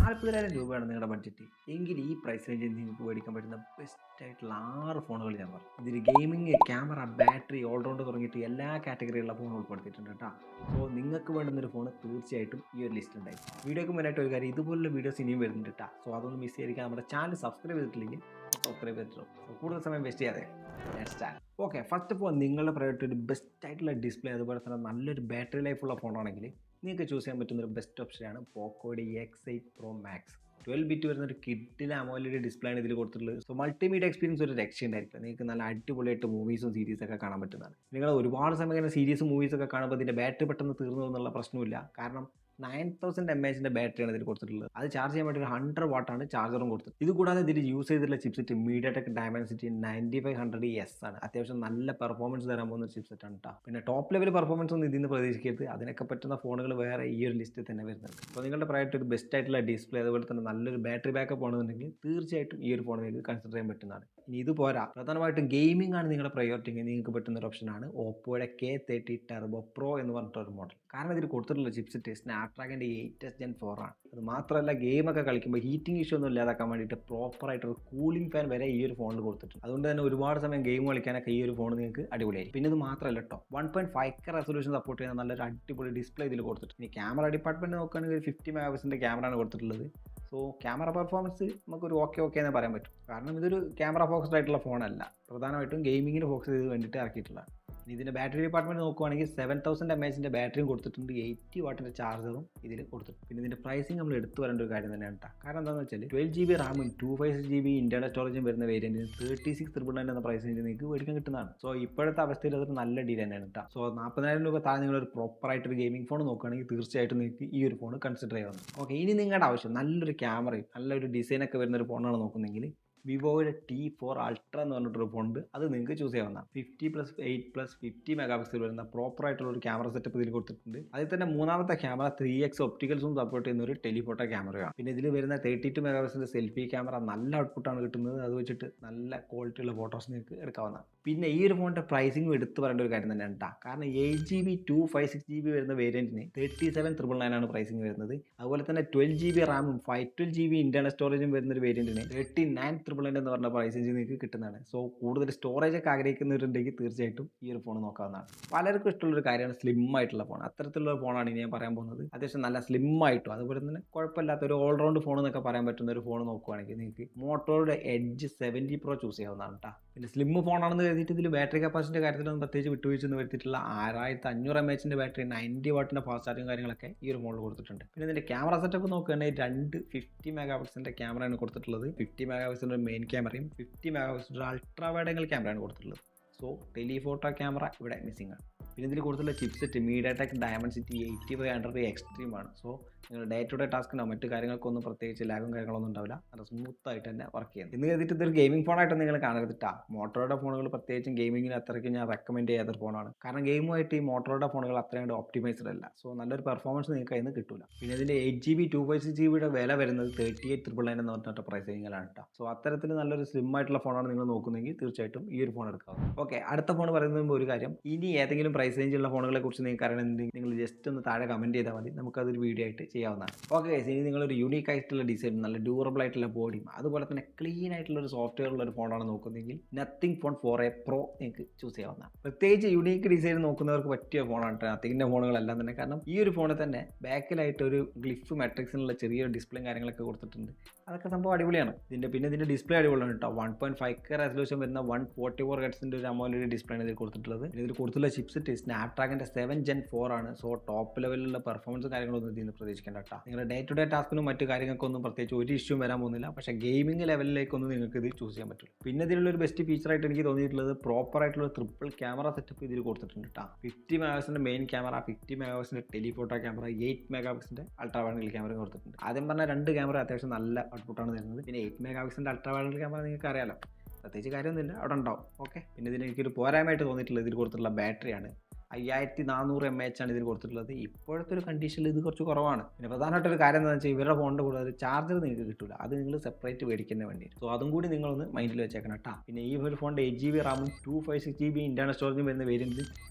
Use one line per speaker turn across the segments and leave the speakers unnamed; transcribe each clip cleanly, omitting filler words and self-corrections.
40,000 രൂപയാണ് നിങ്ങളുടെ ബഡ്ജറ്റ് എങ്കിൽ ഈ പ്രൈസ് റേഞ്ചിൽ നിങ്ങൾക്ക് മേടിക്കാൻ പറ്റുന്ന ബെസ്റ്റ് ആയിട്ടുള്ള 6 ഫോണുകൾ ഞാൻ പറഞ്ഞു. ഇതിൽ ഗെയിമിംഗ്, ക്യാമറ, ബാറ്ററി, ഓൾറൗണ്ട് തുടങ്ങിയിട്ട് എല്ലാ കാറ്റഗറിയിലുള്ള ഫോൺ ഉൾപ്പെടുത്തിയിട്ടുണ്ട് കേട്ടോ. സോ നിങ്ങൾക്ക് വേണ്ടുന്നൊരു ഫോൺ തീർച്ചയായിട്ടും ഈ ഒരു ലിസ്റ്റ് ഉണ്ടായി. വീഡിയോക്ക് മുന്നായിട്ട് ഒരു കാര്യം, ഇതുപോലുള്ള വീഡിയോസ് ഇനിയും വരുന്നുണ്ട് കേട്ടോ. സോ അതൊന്നും മിസ് ചെയ്തിരിക്കാൻ നമ്മുടെ ചാനൽ സബ്സ്ക്രൈബ് ചെയ്തിട്ടില്ലെങ്കിൽ സബ്സ്ക്രൈബ് ചെയ്തിട്ടുള്ളൂ. സോ കൂടുതൽ സമയം വേസ്റ്റ് ചെയ്യാതെ ഓക്കെ, ഫസ്റ്റ് ഓഫ് ഓൾ നിങ്ങളുടെ പ്രയോറിറ്റി ഒരു ബെസ്റ്റ് ആയിട്ടുള്ള ഡിസ്പ്ലേ അതുപോലെ തന്നെ നല്ലൊരു ബാറ്ററി ലൈഫുള്ള ഫോണാണെങ്കിൽ നിങ്ങൾക്ക് ചൂസ് ചെയ്യാൻ പറ്റുന്ന ഒരു ബെസ്റ്റ് ഓപ്ഷനാണ് പോക്കോയുടെ X8 Pro Max. 12 ബിറ്റ് വരുന്ന ഒരു കിഡിലെ അമോലെഡ് ഡിസ്പ്ലേ ആണ് ഇതിൽ കൊടുത്തിട്ടുള്ളത്. സോ മൾട്ടിമീഡിയ എക്സ്പീരിയൻസ് ഒരു രക്ഷയുണ്ടായിരിക്കും. നിങ്ങൾക്ക് നല്ല അടിപൊളിയായിട്ട് മൂവീസും സീരീസൊക്കെ കാണാൻ പറ്റുന്നതാണ്. നിങ്ങൾ ഒരുപാട് സമയം ഇങ്ങനെ സീരീസും മൂവീസൊക്കെ കാണുമ്പോൾ ഇതിൻ്റെ ബാറ്ററി പെട്ടെന്ന് തീർന്നു എന്നുള്ള പ്രശ്നമില്ല. കാരണം 9000 mAh ബാറ്ററിയാണ് ഇതിൽ കൊടുത്തിട്ടുള്ളത്. അത് ചാർജ് ചെയ്യാൻ വേണ്ടി ഒരു 100 വാട്ടാണ് ചാർജറും കൊടുത്തത്. ഇത് കൂടാതെ ഇതിൽ യൂസ് ചെയ്തിട്ടുള്ള ചിപ്സെറ്റ് MediaTek Dimensity 9500S ആണ്. അത്യാവശ്യം നല്ല പെർഫോമൻസ് തരാൻ പോകുന്ന ചിപ്സെറ്റ് ആണ് കേട്ടോ. പിന്നെ ടോപ്പ് ലെവൽ പെർഫോമൻസ് ഒന്നും ഇതിൽ നിന്ന് പ്രതീക്ഷിക്കരുത്. അതിനൊക്കെ പറ്റുന്ന ഫോണുകൾ വേറെ ഈ ഒരു ലിസ്റ്റിൽ തന്നെ വരുന്നുണ്ട്. അപ്പോൾ നിങ്ങളുടെ പ്രയോറിറ്റി ഒരു ബെസ്റ്റ് ആയിട്ടുള്ള ഡിസ്പ്ലേ അതുപോലെ തന്നെ നല്ലൊരു ബാറ്ററി ബാക്കപ്പ് ആണെന്നുണ്ടെങ്കിൽ തീർച്ചയായിട്ടും ഈ ഒരു ഫോൺ നിങ്ങൾക്ക് കൺസിഡർ ചെയ്യാൻ പറ്റുന്നതാണ്. ഇനി ഇത് പോരാ, പ്രധാനമായിട്ടും ഗെയിമിംഗ് ആണ് നിങ്ങളുടെ പ്രയോറിറ്റി എങ്കിൽ നിങ്ങൾക്ക് പറ്റുന്ന ഒരു ഓപ്ഷനാണ് ഓപ്പോയുടെ K30 Turbo Pro എന്ന് പറഞ്ഞിട്ടൊരു മോഡൽ. കാരണം ഇതിൽ കൊടുത്തിട്ടുള്ള ചിപ്സെറ്റ് സ്നാപ്ഡ്രാഗൻ്റെ 8s Gen 4 ആണ്. അത് മാത്രമല്ല ഗെയിമൊക്കെ കളിക്കുമ്പോൾ ഹീറ്റിംഗ് ഇഷ്യൂ ഒന്നും ഇല്ലാതാക്കാൻ വേണ്ടിയിട്ട് പ്രോപ്പറായിട്ടൊരു കൂളിംഗ് ഫാൻ വരെ ഈ ഒരു ഫോണിൽ കൊടുത്തിട്ടുണ്ട്. അതുകൊണ്ട് തന്നെ ഒരുപാട് സമയം ഗെയിം കളിക്കാനൊക്കെ ഈ ഒരു ഫോൺ നിങ്ങൾക്ക് അടിപൊളിയായി. പിന്നെ ഇത് മാത്രമല്ല കേട്ടോ, 1.5K റെസൊല്യൂഷൻ സപ്പോർട്ട് ചെയ്യുന്ന നല്ലൊരു അടിപൊളി ഡിസ്പ്ലേ ഇതിൽ കൊടുത്തിട്ടുണ്ട്. ഇനി ക്യാമറ ഡിപ്പാർട്ട്മെന്റ് നോക്കുകയാണെങ്കിൽ 50 മെഗാപിക്സലിൻ്റെ ക്യാമറയാണ് കൊടുത്തിട്ടുള്ളത്. സോ ക്യാമറ പെർഫോമൻസ് നമുക്കൊരു ഓക്കെ എന്ന് പറയാൻ പറ്റും. കാരണം ഇതൊരു ക്യാമറ ഫോക്കസ്ഡ് ആയിട്ടുള്ള ഫോണല്ല, പ്രധാനമായിട്ടും ഗെയിമിങ്ങിന് ഫോക്കസ് ചെയ്ത് വേണ്ടിയിട്ട് ഇറക്കിയിട്ടുള്ളതാണ്. ഇനി ഇതിൻ്റെ ബാറ്ററി ഡിപ്പാർട്ട്മെൻറ്റ് നോക്കുകയാണെങ്കിൽ 7000 mAh ബാറ്ററിയും കൊടുത്തിട്ടുണ്ട്, 80 വാട്ടിൻ്റെ ചാർജറും ഇതിൽ കൊടുത്തിട്ടുണ്ട്. പിന്നെ ഇതിൻ്റെ പ്രൈസിങ് നമ്മൾ എടുത്തു വരേണ്ട ഒരു കാര്യം തന്നെയാണ് കേട്ടോ. കാരണം എന്താണെന്ന് വെച്ചാൽ 12GB റാമും 256GB ഇൻറ്റേർണൽ സ്റ്റോറേജും വരുന്ന വേരിയൻറ്റിന് 36,999 എന്ന പ്രൈസ് റേഞ്ചിൽ നിങ്ങൾക്ക് മേടിക്കാൻ കിട്ടുന്നതാണ്. സോ ഇപ്പോഴത്തെ അവസ്ഥയിൽ അതൊരു നല്ല ഡീൽ തന്നെയാണ് കേട്ടോ. സോ 40,000 രൂപ താഴെ നിങ്ങളൊരു പ്രോപ്പറായിട്ടൊരു ഗെയിമിംഗ് ഫോൺ നോക്കുകയാണെങ്കിൽ തീർച്ചയായിട്ടും നിങ്ങൾക്ക് ഈ ഒരു ഫോൺ കൺസിഡർ ചെയ്യാവുന്നത്. ഓക്കെ, ഇനി നിങ്ങളുടെ ആവശ്യം നല്ലൊരു ക്യാമറയും നല്ലൊരു ഡിസൈനൊക്കെ വരുന്ന ഒരു ഫോണാണ് നോക്കുന്നെങ്കിൽ വിവോയുടെ T4 Ultra എന്ന് പറഞ്ഞിട്ടൊരു ഫോണുണ്ട്. അത് നിങ്ങൾക്ക് ചൂസ് ചെയ്യാവുന്നതാണ്. 50+8+50 മെഗാപിക്സൽ വരുന്ന പ്രോപ്പറായിട്ടുള്ള ഒരു ക്യാമറ സെറ്റപ്പ് ഇതിൽ കൊടുത്തിട്ടുണ്ട്. അതിൽ തന്നെ മൂന്നാമത്തെ ക്യാമറ 3x ഒപ്റ്റിക്കൽസും സപ്പോർട്ട് ചെയ്യുന്ന ഒരു ടെലിഫോട്ടോ ക്യാമറയാണ്. പിന്നെ ഇതിൽ വരുന്ന 32 മെഗാപിക്സലിൻ്റെ സെൽഫി ക്യാമറ നല്ല ഔട്ട്പുട്ടാണ് കിട്ടുന്നത്. അത് വെച്ചിട്ട് നല്ല ക്വാളിറ്റിയുള്ള ഫോട്ടോസ് നിങ്ങൾക്ക് എടുക്കാവുന്നതാണ്. പിന്നെ ഈ ഒരു ഫോണിൻ്റെ പ്രൈസിംഗ് എടുത്ത് പറയേണ്ട ഒരു കാര്യം തന്നെയാണ് കേട്ടോ. കാരണം 8GB 256GB വരുന്ന വേരിയൻറ്റിന് 37,999 ആണ് പ്രൈസിംഗ് വരുന്നത്. അതുപോലെ തന്നെ 12GB റാമും 512GB ഇൻറ്റേർണൽ സ്റ്റോറേജും വരുന്ന ഒരു വേരിയൻറ്റിന് 39,999 എന്ന് പറഞ്ഞ പ്രൈസ് റേഞ്ച് നിങ്ങൾക്ക് കിട്ടുന്നതാണ്. സോ കൂടുതൽ സ്റ്റോറേജ് ഒക്കെ ആഗ്രഹിക്കുന്നവരുണ്ടെങ്കിൽ തീർച്ചയായിട്ടും ഈ ഒരു ഫോൺ നോക്കാവുന്നതാണ്. പലർക്കും ഇഷ്ടമുള്ളൊരു കാര്യമാണ് സ്ലിം ആയിട്ടുള്ള ഫോൺ. അത്തരത്തിലുള്ള ഫോണാണ് ഇനി ഞാൻ പറയാൻ പോകുന്നത്. അത്യാവശ്യം നല്ല സ്ലിം ആയിട്ടും അതുപോലെ തന്നെ കുഴപ്പമില്ലാത്ത ഒരു ഓൾറൗണ്ട് ഫോൺ എന്നൊക്കെ പറയാൻ പറ്റുന്ന ഒരു ഫോൺ നോക്കുകയാണെങ്കിൽ നിങ്ങൾക്ക് മോട്ടോയുടെ എഡ്ജ് 70 Pro ചൂസ് ചെയ്യാവുന്നതാണ് കേട്ടോ. പിന്നെ സ്ലിം ഫോണാണെന്ന് കരുതിയിട്ട് ഇതിൽ ബാറ്ററി കപ്പാസിറ്റിൻ്റെ കാര്യത്തിലൊന്നും പ്രത്യേകിച്ച് വിട്ടുവീഴ്ചയൊന്നും വരുത്തിയിട്ടുള്ള 6500 mAh ബാറ്ററി 90 വാട്ടിൻ്റെ ഫാസ്റ്റ് ചാർജിങ് കാര്യങ്ങളൊക്കെ ഈ ഒരു ഫോണിൽ കൊടുത്തിട്ടുണ്ട്. പിന്നെ ഇതിൻ്റെ ക്യാമറ സെറ്റപ്പ് നോക്കുകയാണെങ്കിൽ 2 50 മെഗാപിക്സലിൻ്റെ ക്യാമറയാണ് കൊടുത്തിട്ടുള്ളത്. 50 മെഗാപിക്സലിൻ്റെ മെയിൻ ക്യാമറയും 50 മെഗാപിക്സലിൻ്റെ അൾട്രാ വൈഡ് ആംഗിൾ ക്യാമറയാണ് കൊടുത്തിട്ടുള്ളത്. സോ ടെലിഫോട്ടോ ക്യാമറ ഇവിടെ മിസ്സിംഗ് ആണ്. പിന്നെ ഇതിൽ കൊടുത്തുള്ള ചിപ്സെറ്റ് MediaTek Dimensity 8500 എക്സ്ട്രീം ആണ്. സോ നിങ്ങൾ ഡേ ടു ഡേ ടാസ്കിനോ മറ്റു കാര്യങ്ങൾക്കൊന്നും പ്രത്യേകിച്ച് ലാഗും കാര്യങ്ങളൊന്നും ഉണ്ടാവില്ല. അത് സ്മൂത്ത് ആയിട്ട് തന്നെ വർക്ക് ചെയ്യുന്നത്. ഇന്ന് കരുതിയിട്ട് ഇതൊരു ഗെയിമിംഗ് ഫോണായിട്ട് നിങ്ങൾ കാണരുതിട്ടാ. മോട്ടോയുടെ ഫോണുകൾ പ്രത്യേകിച്ചും ഗെയിമിങ്ങിന് അത്രയ്ക്ക് ഞാൻ റെക്കമെൻഡ് ചെയ്യാത്തൊരു ഫോണാണ്. കാരണം ഗെയിമുമായിട്ട് ഈ മോട്ടോയുടെ ഫോണുകൾ അത്രയും ഓപ്റ്റിമൈസ്ഡ് അല്ല. സോ നല്ലൊരു പെർഫോമൻസ് നിങ്ങൾക്ക് അതിന് കിട്ടില്ല. പിന്നെ ഇതിൻ്റെ 8GB 256GB വില വരുന്നത് 38,999 എന്ന് പറഞ്ഞിട്ട് പ്രൈസ് റേഞ്ചിലാണ് കേട്ടോ. സോ അത്തരത്തിൽ നല്ലൊരു സ്ലിം ആയിട്ടുള്ള ഫോണാണ് നിങ്ങൾ നോക്കുന്നതെങ്കിൽ തീർച്ചയായിട്ടും ഈ ഒരു ഫോൺ എടുക്കാം. ഓക്കെ, അടുത്ത ഫോൺ പറയുന്നത് ഒരു കാര്യം, ഇനി ഏതെങ്കിലും പ്രൈസ് റേഞ്ചുള്ള ഫോണുകളെ കുറിച്ച് നിങ്ങൾക്ക് അറിയണമെന്നുണ്ടെങ്കിൽ നിങ്ങൾ ജസ്റ്റ് ഒന്ന് താഴെ കമൻറ്റ് ചെയ്താൽ മതി, നമുക്കതൊരു വീഡിയോ ആയിട്ട് ചെയ്യാവുന്നതാണ്. ഓക്കെ ഗൈസ്, ഇനി നിങ്ങളൊരു യൂണീക്ക് ആയിട്ടുള്ള ഡിസൈൻ, നല്ല ഡ്യൂറബിൾ ആയിട്ടുള്ള ബോഡിയും അതുപോലെ തന്നെ ക്ലീൻ ആയിട്ടുള്ള ഒരു സോഫ്റ്റ്വെയർ ഉള്ള ഒരു ഫോണാണ് നോക്കുന്നതെങ്കിൽ നത്തിങ് ഫോൺ 4a Pro നിങ്ങൾക്ക് ചൂസ് ചെയ്യാവുന്നതാണ്. പ്രത്യേകിച്ച് യൂണീക്ക് ഡിസൈൻ നോക്കുന്നവർക്ക് പറ്റിയ ഫോണാണ് നത്തിങ്ങിൻ്റെ ഫോണുകളെല്ലാം തന്നെ. കാരണം ഈ ഒരു ഫോണിൽ തന്നെ ബാക്കിലായിട്ട് ഒരു ഗ്ലിഫ് മെട്രിക്സിനുള്ള ചെറിയൊരു ഡിസ്പ്ലേയും കാര്യങ്ങളൊക്കെ കൊടുത്തിട്ടുണ്ട്. അതൊക്കെ സംഭവം അടിപൊളിയാണ്. പിന്നെ ഇതിൻ്റെ ഡിസ്പ്ലേ അടിപൊളിയാണ് കേട്ടോ. 1.5K റെസൊല്യൂഷൻ വരുന്ന 144 ഹെർട്സിൻ്റെ ഒരു അമോലെഡ് ഡിസ്പ്ലേ ആണ് ഇതിൽ കൊടുത്തിട്ടുള്ളത്. ഇതിൽ കൊടുത്തുള്ള ചിപ്സെറ്റ് സ്നാപ്ഡ്രാഗൻ്റെ 7 Gen 4 ആണ്. സോ ടോപ്പ് ലെവലിലുള്ള പെർഫോമൻസ് കാര്യങ്ങളൊന്നും ഇതിൽ നിന്ന് പ്രതീക്ഷിക്കേണ്ട കേട്ടോ. നിങ്ങളുടെ ഡേ ടു ഡേ ടാസ്കിനും മറ്റു കാര്യങ്ങൾക്കൊന്നും പ്രത്യേകിച്ച് ഒരു ഇഷ്യൂ വരാൻ പോകുന്നില്ല. പക്ഷേ ഗെയിമിംഗ് ലെവലിലേക്കൊന്നും നിങ്ങൾക്ക് ഇത് ചൂസ് ചെയ്യാൻ പറ്റില്ല. പിന്നെ ഇതിലുള്ളൊരു ബെസ്റ്റ് ഫീച്ചറായിട്ട് എനിക്ക് തോന്നിയിട്ടുള്ളത് പ്രോപ്പറായിട്ടുള്ള ട്രിപ്പിൾ ക്യാമറ സെറ്റപ്പ് ഇതിൽ കൊടുത്തിട്ടുണ്ട് കേട്ടോ. 50 മെഗാപിക്സലിൻ്റെ മെയിൻ ക്യാമറ, 50 മെഗാപിക്സലിൻ്റെ ടെലിഫോട്ടോ ക്യാമറ, 8 മെഗാപിക്സലിൻ്റെ അൾട്രാ വൈഡ് ആംഗിൾ ക്യാമറ കൊടുത്തിട്ടുണ്ട്. ആദ്യം പറഞ്ഞ 2 ക്യാമറ അത്യാവശ്യം നല്ല ഔട്ട്പുട്ടാണ് തരുന്നത്. പിന്നെ 8 മെഗാപിക്സലിൻ്റെ അൾട്രാ വൈഡ് ആംഗിൾ ക്യാമറ നിങ്ങൾക്ക് അറിയാലോ, പ്രത്യേകിച്ച് കാര്യമൊന്നുമില്ല, അവിടെ ഉണ്ടാവും. ഓക്കെ, പിന്നെ ഇതിന് എനിക്കൊരു പോരായ്മയായിട്ട് തോന്നിയിട്ടുള്ളത് ഇതിൽ കൊടുത്തിട്ടുള്ള ബാറ്ററിയാണ്. 5400 mAh ആണ് ഇതിൽ കൊടുത്തിട്ടുള്ളത്. ഇപ്പോഴത്തെ ഒരു കണ്ടീഷനിൽ ഇത് കുറച്ച് കുറവാണ്. പിന്നെ പ്രധാനമായിട്ടൊരു കാര്യം എന്താണെന്ന് വെച്ചാൽ ഇവരുടെ ഫോണിൻ്റെ കൂടെ ഒരു ചാർജർ നിങ്ങൾക്ക് കിട്ടില്ല. അത് നിങ്ങൾ സെപ്പറേറ്റ് മേടിക്കുന്ന വേണ്ടി. സോ അതും കൂടി നിങ്ങളൊന്ന് മൈൻഡിൽ വെച്ചേക്കണം കേട്ടോ. പിന്നെ ഈ ഒരു ഫോണിൻ്റെ 8GB റാമും 256GB ഇൻറ്റേർണൽ സ്റ്റോറേജും വരുന്ന വേരിയൻറ്റ്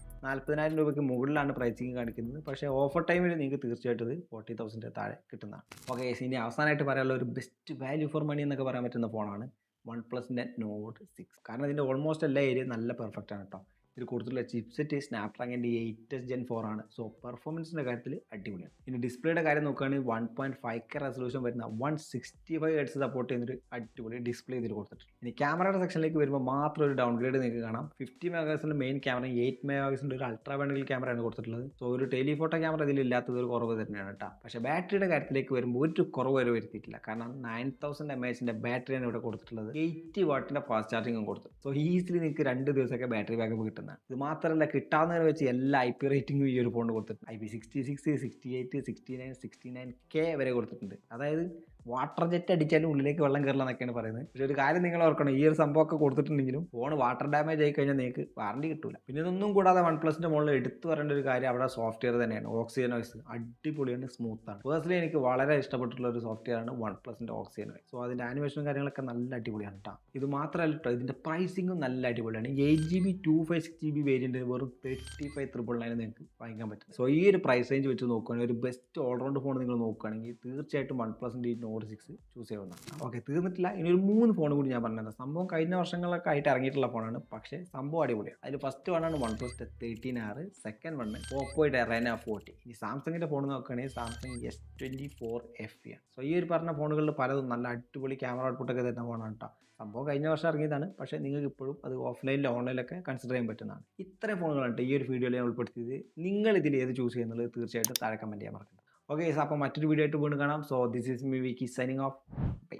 40,000 രൂപയ്ക്ക് മുകളിലാണ് പ്രൈസിങ് കാണിക്കുന്നത്. പക്ഷേ ഓഫർ ടൈമിൽ നിങ്ങൾക്ക് തീർച്ചയായിട്ടും ഇത് 40,000 താഴെ കിട്ടുന്നതാണ്. ഓക്കെ, ഇനി അവസാനമായിട്ട് പറയാനുള്ള ഒരു ബെസ്റ്റ് വാല്യൂ ഫോർ മണി എന്നൊക്കെ പറയാൻ പറ്റുന്ന ഫോണാണ് വൺ പ്ലസിൻ്റെ നോട്ട് 6. കാരണം ഇതിൻ്റെ ഓൾമോസ്റ്റ് എല്ലാ ഏരിയയും നല്ല പെർഫെക്റ്റ് ആണ് കേട്ടോ. ഇതിൽ കൂടുതലുള്ള ചിപ്സെറ്റ് സ്നാപ്ഡ്രാഗൻ്റെ 8 Gen 4 ആണ്. സോ പെർഫോമൻസിൻ്റെ കാര്യത്തിൽ അടിപൊളിയാണ്. ഇനി ഡിസ്പ്ലേയുടെ കാര്യം നോക്കുകയാണെങ്കിൽ 1.5K റെസൊല്യൂഷൻ വരുന്ന 165 Hz സപ്പോർട്ട് ചെയ്യുന്നൊരു അടിപൊളി ഡിസ്പ്ലേ ഇതിൽ കൊടുത്തിട്ടുണ്ട്. ഇനി ക്യാമറയുടെ സെക്ഷനിലേക്ക് വരുമ്പോൾ മാത്രം ഒരു ഡൗൺഗ്രേഡ് നിങ്ങൾക്ക് കാണാം. 50 മെഗാപിക്സലിൻ്റെ മെയിൻ ക്യാമറ 8 മെഗാപിക്സലിൻ്റെ ഒരു അൾട്രാ വൈഡ് ക്യാമറയാണ് കൊടുത്തിട്ടുള്ളത്. സോ ഒരു ടെലിഫോട്ടോ ക്യാമറ ഇതിലില്ലാത്തത് ഒരു കുറവ് തന്നെയാണ് കേട്ടോ. പക്ഷേ ബാറ്ററിയുടെ കാര്യത്തിലേക്ക് വരുമ്പോൾ ഒരു കുറവ് വരെ വരുത്തിയിട്ടില്ല. കാരണം 9000 mAh ബാറ്ററിയാണ് ഇവിടെ കൊടുത്തിട്ടുള്ളത്. 80 വാട്ടിൻ്റെ ഫാസ്റ്റ് ചാർജിങ്ങും കൊടുത്തു. സോ ഈസിലി നിങ്ങൾക്ക് 2 ദിവസമൊക്കെ ബാറ്ററി ബാക്കപ്പ് കിട്ടുന്നത്. ഇത് മാത്രമല്ല, കിട്ടാവുന്നതിന് വെച്ച് എല്ലാ IP റേറ്റിംഗും ഈ ഒരു ഫോണിൽ കൊടുത്തിട്ടുണ്ട്. IP66, 68, 69, 69K വരെ കൊടുത്തിട്ടുണ്ട്. അതായത് വാട്ടർ ജെറ്റ് അടിച്ചാലും ഉള്ളിലേക്ക് വെള്ളം കയറില്ല എന്നൊക്കെയാണ് പറയുന്നത്. പക്ഷേ ഒരു കാര്യം നിങ്ങൾ ഓർക്കണം, ഈ ഒരു സംഭവമൊക്കെ കൊടുത്തിട്ടുണ്ടെങ്കിലും ഫോൺ വാട്ടർ ഡാമേജ് ആയി കഴിഞ്ഞാൽ നിങ്ങൾക്ക് വാറണ്ടി കിട്ടില്ല. പിന്നെ ഇതൊന്നും കൂടാതെ വൺ പ്ലസിൻ്റെ മുകളിൽ എടുത്തു പറയേണ്ട ഒരു കാര്യം അവിടെ സോഫ്റ്റ്വെയർ തന്നെയാണ്. ഓക്സിജൻ വോയിസ് അടിപൊളിയാണ്, സ്മൂത്താണ്. പേഴ്സണലി എനിക്ക് വളരെ ഇഷ്ടപ്പെട്ടിട്ടുള്ള ഒരു സോഫ്റ്റ്വെയർ ആണ് വൺ പ്ലസിൻ്റെ ഓക്സിജൻ വോയിസ്. സോ അതിൻ്റെ ആനിമേഷനും കാര്യങ്ങളൊക്കെ നല്ല അടിപൊളിയാണ് കേട്ടോ. ഇത് മാത്രമല്ല കേട്ടോ, ഇതിൻ്റെ പ്രൈസിങ്ങും നല്ല അടിപൊളിയാണ്. 8GB 256GB വേരിയൻറ്റ് വെറും 35,999 നിങ്ങൾക്ക് വാങ്ങിക്കാൻ പറ്റും. സോ ഈ ഒരു പ്രൈസ് റേഞ്ച് വെച്ച് നോക്കുകയാണെങ്കിൽ ഒരു ബെസ്റ്റ് ഓൾറൗണ്ട് ഫോൺ നിങ്ങൾ നോക്കുകയാണെങ്കിൽ തീർച്ചയായിട്ടും വൺ പ്ലസിൻ്റെ ഈ നോട്ട് 6 ചൂസ് ചെയ്യുന്നതാണ്. ഓക്കെ, തീർന്നിട്ടില്ല. ഇനി ഒരു 3 ഫോൺ കൂടി ഞാൻ പറഞ്ഞത്. സംഭവം കഴിഞ്ഞ വർഷങ്ങളൊക്കെ ആയിട്ട് ഇറങ്ങിയിട്ടുള്ള ഫോണാണ്, പക്ഷേ സംഭവം അടിപൊളിയാണ്. അതിൽ ഫസ്റ്റ് വണ്ണാണ് one plus 13R, second one ഓപ്പോയുടെ റെന 40. ഇനി സാംസങ്ങിൻ്റെ ഫോൺ നോക്കുകയാണെങ്കിൽ സാംസങ് S24 FE ആണ്. സോ ഈ ഒരു പറഞ്ഞ ഫോണുകളിൽ പലതും നല്ല അടിപൊളി ക്യാമറ ഔട്ട്പുട്ടൊക്കെ തരുന്ന ഫോണാണ് കേട്ടോ. സംഭവം കഴിഞ്ഞ വർഷം ഇറങ്ങിയതാണ്, പക്ഷേ നിങ്ങൾക്ക് ഇപ്പോഴും അത് ഓഫ്ലൈനിലും ഓൺലൈനിലൊക്കെ കൺസിഡർ ചെയ്യാൻ പറ്റുന്നതാണ്. ഇത്രയും ഫോണുകളാണ് ഈ ഒരു വീഡിയോയിൽ ഞാൻ ഉൾപ്പെടുത്തിയത്. നിങ്ങൾ ഇതിൽ ഏത് ചൂസ് ചെയ്യുന്നത് തീർച്ചയായിട്ടും താഴെ കമൻറ്റ് ചെയ്യാൻ മറക്കണ്ട. ഓക്കെ, അപ്പോൾ മറ്റൊരു വീഡിയോ ആയിട്ട് വീണ്ടും കാണാം. So this is me Vicky signing off. By.